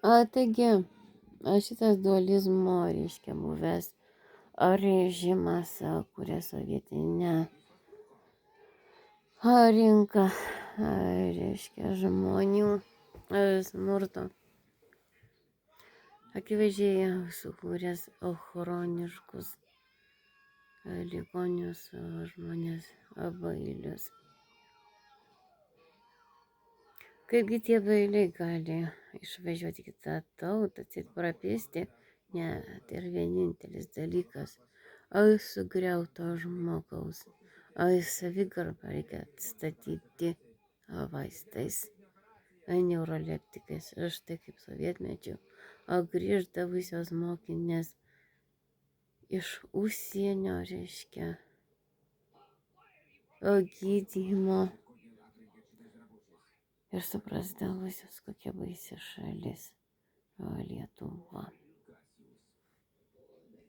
Taigi, šitas dualizmo, reiškia, buvęs režimas kuria sovietinę rinką, reiškia, žmonių smurto. Akivaizdžiai sukūręs chroniškus ligonius žmonės bailius. Kaipgi tie bailiai gali išvažiuoti kitą tautą, atseit prapėsti? Ne, tai yra vienintelis dalykas. Sugriauto žmogaus savigarbą reikia atstatyti vaistais, neuroleptikais. Štai kaip sovietmečiu grįždavusios mokinės iš užsienio, reiškia, gydymo ir suprasdavusios, kokia baisi šalis Lietuva.